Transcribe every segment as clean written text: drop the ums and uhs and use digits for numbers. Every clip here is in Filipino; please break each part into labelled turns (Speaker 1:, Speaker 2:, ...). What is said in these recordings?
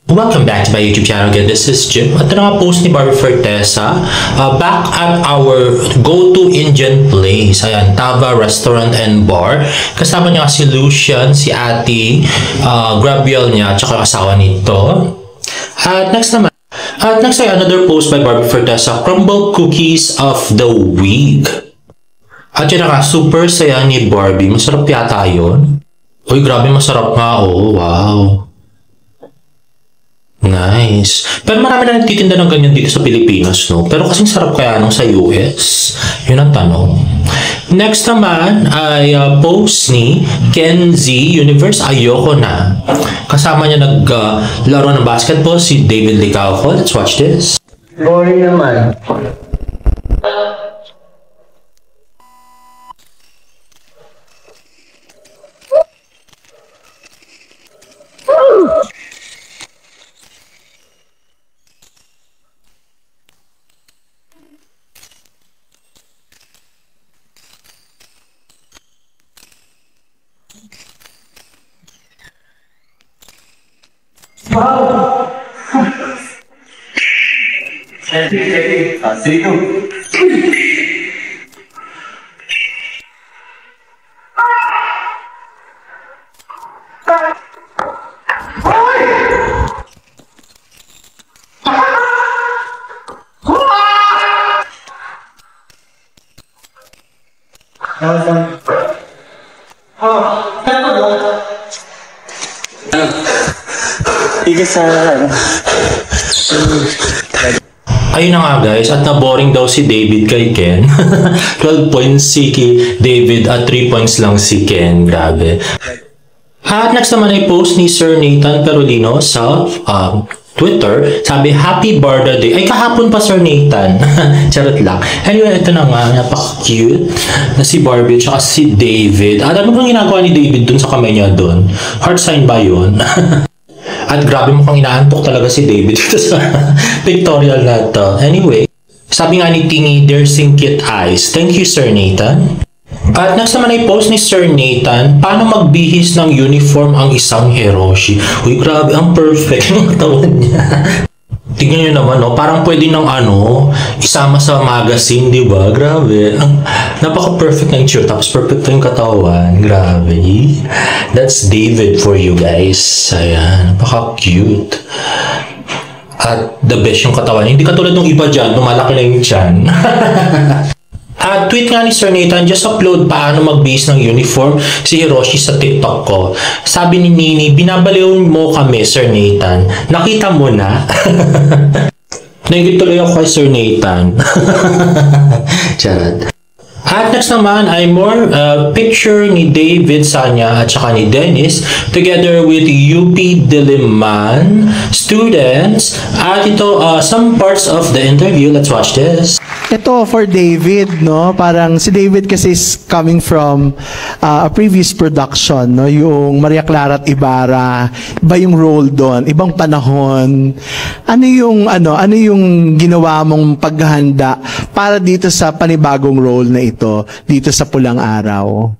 Speaker 1: Welcome back to my YouTube channel again. This is Jim. At ito na nga post ni Barbie Fortesa. Back at our go-to Indian place. Ayan, Tava Restaurant and Bar. Kasama niya si Lucian, si Ate, Grabiel niya, tsaka asawa nito. At next ay another post by Barbie Fortesa. Crumble Cookies of the Week. At yun na nga, super saya ni Barbie. Masarap yata yun. Uy, grabe masarap nga. Oh, wow. Nice. Pero marami na nagtitinda ng ganyan dito sa Pilipinas, no? Pero kasing sarap kaya nung sa US? Yun ang tanong. Next naman ay post ni Kenzie Universe Ayoko Na. Kasama niya naglaro ng basketball si David Licauco. Let's watch this.
Speaker 2: Boring naman. Wow! Sige.
Speaker 1: Ayun na nga guys, at na-boring daw si David kay Ken. 12 points si David at 3 points lang si Ken. Grabe. At next naman ay post ni Sir Nathan Carolino sa Twitter. Sabi, Happy Barda Day. Ay, kahapon pa Sir Nathan. Charot lang. Anyway, ito na nga. Napaka-cute na si Barbie at si David. At ano bang ginagawa ni David dun sa kamay niya dun? Heart sign ba yun? At grabe mukhang inaantok talaga si David dito sa pictorial na to. Anyway, sabi nga ni Tini, there's cute eyes. Thank you, Sir Nathan. At next naman ay post ni Sir Nathan, paano magbihis ng uniform ang isang Hiroshi? Uy, grabe, ang perfect ng katawan niya. Tingnan nyo naman, no? Parang pwede nang isama sa magazine, di ba? Grabe. Napaka-perfect ng itsura. Tapos perfect yung katawan. Grabe. That's David for you guys. Ayan. Napaka-cute. At the best yung katawan. Hindi katulad ng iba dyan, lumalaki na yung tiyan. At tweet nga ni Sir Nathan, just upload paano mag-base ng uniform si Hiroshi sa TikTok ko. Sabi ni Nini, binabaliw mo kami, Sir Nathan. Nakita mo na? Naingit tuloy ako kay Sir Nathan. Charot. At next naman ay more picture ni David Sanya at saka ni Dennis together with UP Diliman students. At ito, some parts of the interview. Let's watch this.
Speaker 3: Ito for David, no? Parang si David kasi is coming from a previous production, no? Yung Maria Clara at Ibarra, iba yung role doon, ibang panahon. Ano yung ginawa mong paghahanda para dito sa panibagong role na ito, dito sa Pulang Araw?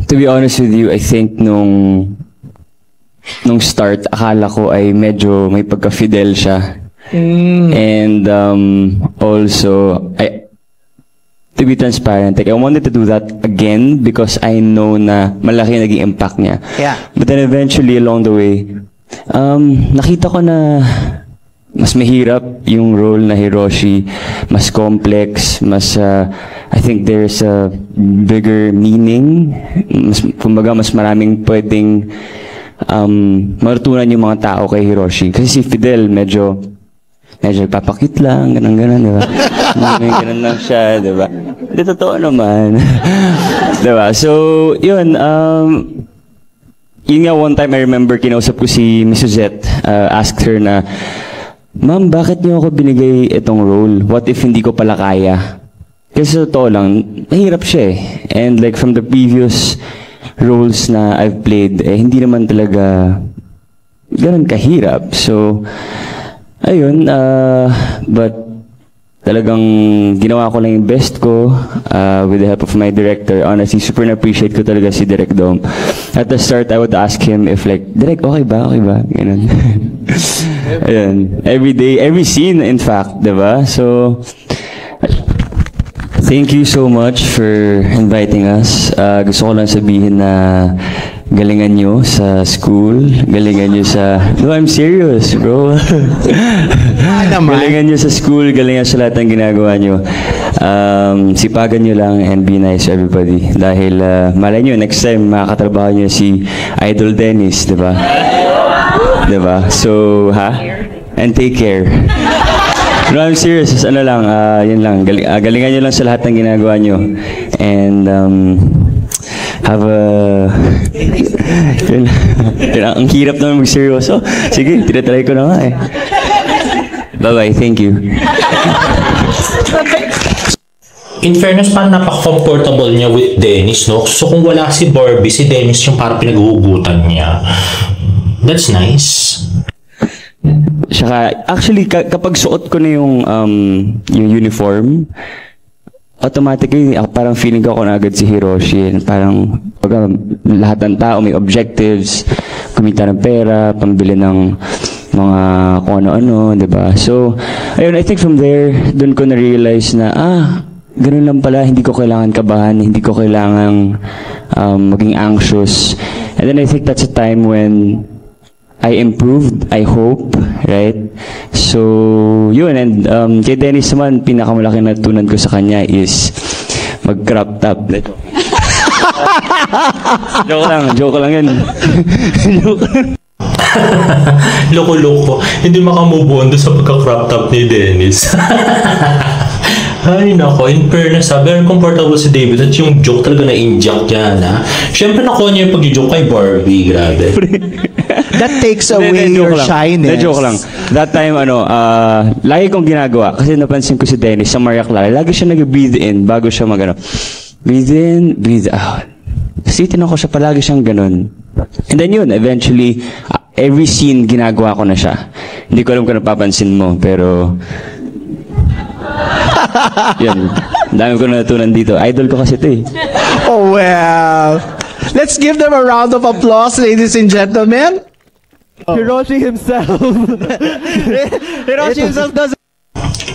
Speaker 4: To be honest with you, I think nung start, akala ko ay medyo may pagka-fidel siya. And also, to be transparent, like I wanted to do that again because I know na malaki yung naging impact niya.
Speaker 3: Yeah.
Speaker 4: But then eventually along the way, nakita ko na mas mahirap yung role na Hiroshi, mas complex, I think there's a bigger meaning, kumbaga mas maraming pwedeng marutunan yung mga tao kay Hiroshi. Kasi si Fidel medyo papakit lang, ganun, di ba? Ganun lang siya, di ba? Hindi, totoo naman. Di ba? So, yun nga one time I remember kinausap ko si Miss Suzette, asked her na, Ma'am, bakit niyo ako binigay itong role? What if hindi ko pala kaya? Kasi totoo lang, mahirap siya eh. And like from the previous roles na I've played, hindi naman talaga ganun kahirap. So, ayun, but talagang ginawa ko lang yung best ko with the help of my director. Honestly, super na-appreciate ko talaga si Direk Dom. At the start, I would ask him if like, Direk, okay ba? Okay ba? Ganun. Ayun. Every day, every scene, in fact, diba? So, thank you so much for inviting us. Gusto ko lang sabihin na galingan nyo sa school, galingan nyo sa... No, I'm serious, bro. Galingan nyo sa school, galingan sa lahat ng ginagawa nyo. Sipagan nyo lang and be nice to everybody. Dahil, malay nyo, next time, makakatrabaho nyo si Idol Dennis, di ba? Di ba? So, ha? And take care. No, I'm serious. Ano lang, yun lang. Galingan nyo lang sa lahat ng ginagawa nyo. And, have a... Ang hirap naman mag-seryoso. Sige, tinatry ko na nga eh. Bye-bye, thank you.
Speaker 1: In fairness, parang napaka-comfortable niya with Dennis, no? So kung wala si Barbie, si Dennis yung parang pinaghuhugutan niya. That's nice.
Speaker 4: Saka, actually, kapag suot ko na yung uniform, automatically, parang feeling ko na agad si Hiroshi. Parang, lahat ng tao may objectives, kumita ng pera, pambili ng mga kung ano-ano, diba? So, ayun, I think from there, dun ko na-realize na, ganun lang pala, hindi ko kailangan kabahan, hindi ko kailangan maging anxious. And then I think that's a time when I improved, I hope, right? So, yun, and kay Dennis naman, pinakamalaki na tunan ko sa kanya is mag-crop top. Joke lang yun.
Speaker 1: Loko-loko. Hindi makamove on doon sa pagka-crop top ni Dennis. Ay, nako. In fairness, very comfortable si David at yung joke talaga na-inject yan, ha? Siyempre, nakuha niya yung pag-joke kay Barbie. Grabe.
Speaker 3: That takes away your shyness.
Speaker 4: Joke lang. That time, lagi kong ginagawa. Kasi napansin ko si Dennis sa Maria Clara. Lagi siya nag-breathe in bago siya breathe in, breathe out. Kasi tinan ko siya palagi siyang ganun. And then yun, eventually, every scene ginagawa ko na siya. Hindi ko alam kung napapansin mo, pero... Yan. Dami ko natutunan dito. Idol ko kasi ito eh.
Speaker 3: Oh, well. Let's give them a round of applause, ladies and gentlemen. Hiroshi himself. Hiroshi himself doesn't...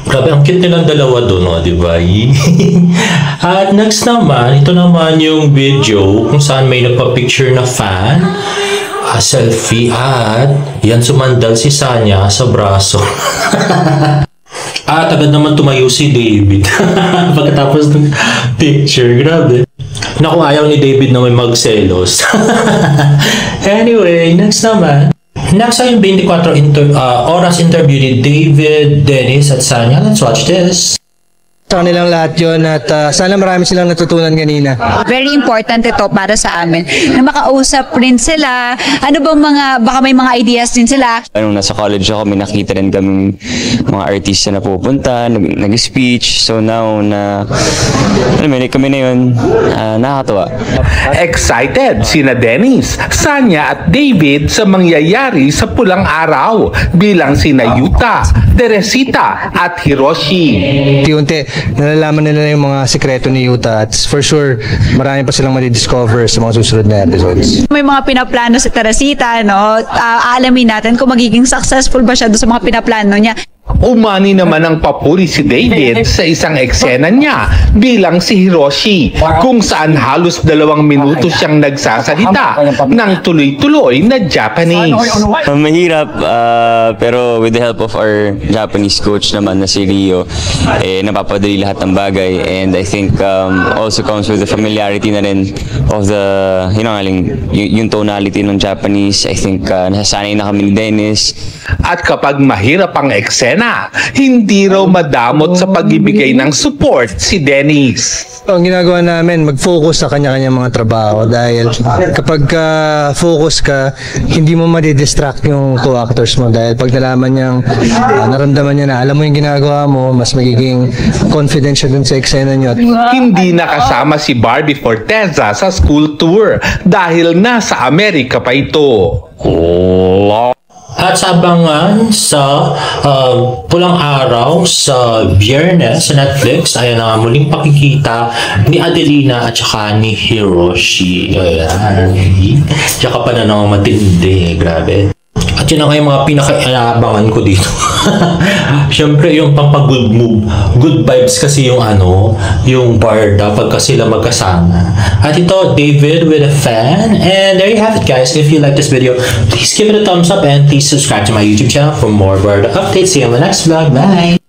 Speaker 1: Grabe, ang cute nilang dalawa doon, no? Di ba? At next naman, ito naman yung video kung saan may nagpa-picture na fan. Selfie at yan sumandal si Sanya sa braso. At agad naman tumayo si David pagkatapos ng picture. Grabe. Naku, ayaw ni David na may magselos. Anyway, next naman. Next ay yung 24 oras interview ni David, Dennis at Sanya. Let's watch this.
Speaker 2: Sa kanilang lahat yun at sana marami silang natutunan kanina.
Speaker 5: Very important ito para sa amin na makausap rin sila. Ano bang baka may mga ideas din sila.
Speaker 4: Nung nasa college ako, may nakita rin kami mga artista na pupunta, nag-speech. So now na, kami na yun, nakakatuwa.
Speaker 6: Excited sina Dennis, Sanya at David sa mangyayari sa Pulang Araw bilang sina Yuta, Teresita at Hiroshi.
Speaker 2: Unti-unti, nalalaman nila yung mga sekreto ni Yuta at for sure, marami pa silang madi-discover sa mga susunod na episodes.
Speaker 5: May mga pinaplano si Teresita, no? Alamin natin kung magiging successful ba siya doon sa mga pinaplano niya.
Speaker 6: Umani naman ang papuri si David sa isang eksena niya bilang si Hiroshi, kung saan halos 2 minuto siyang nagsasalita ng tuloy-tuloy na Japanese.
Speaker 4: Mahirap, pero with the help of our Japanese coach naman na si Rio, napapadali lahat ng bagay, and I think also comes with the familiarity na rin of the, yung tonality ng Japanese. I think nasasanay na kami ni Dennis.
Speaker 6: At kapag mahirap ang eksena, hindi raw madamot sa pag-ibigay ng support si Dennis.
Speaker 2: Ang ginagawa namin, mag-focus sa kanya-kanya mga trabaho dahil kapag focus ka, hindi mo madidistract yung co-actors mo dahil pag nalaman niyang naramdaman niya na alam mo yung ginagawa mo, mas magiging confident siya dun sa eksena niyo.
Speaker 6: Hindi nakasama si Barbie Forteza sa school tour dahil nasa Amerika pa ito.
Speaker 1: At sa abangan sa Pulang Araw sa Biyernes sa Netflix, ayan na muling pakikita ni Adelina at saka ni Hiroshi. Ayan. Tsaka pa na naman matindi. Grabe. At yun ang yung mga pinaka-aabangan ko dito. Siyempre yung pampag-good move, good vibes kasi yung yung barda pagka sila magkasama. At ito, David with a fan. And there you have it, guys. If you like this video, please give it a thumbs up and please subscribe to my YouTube channel for more barda updates. See you on the next vlog. Bye!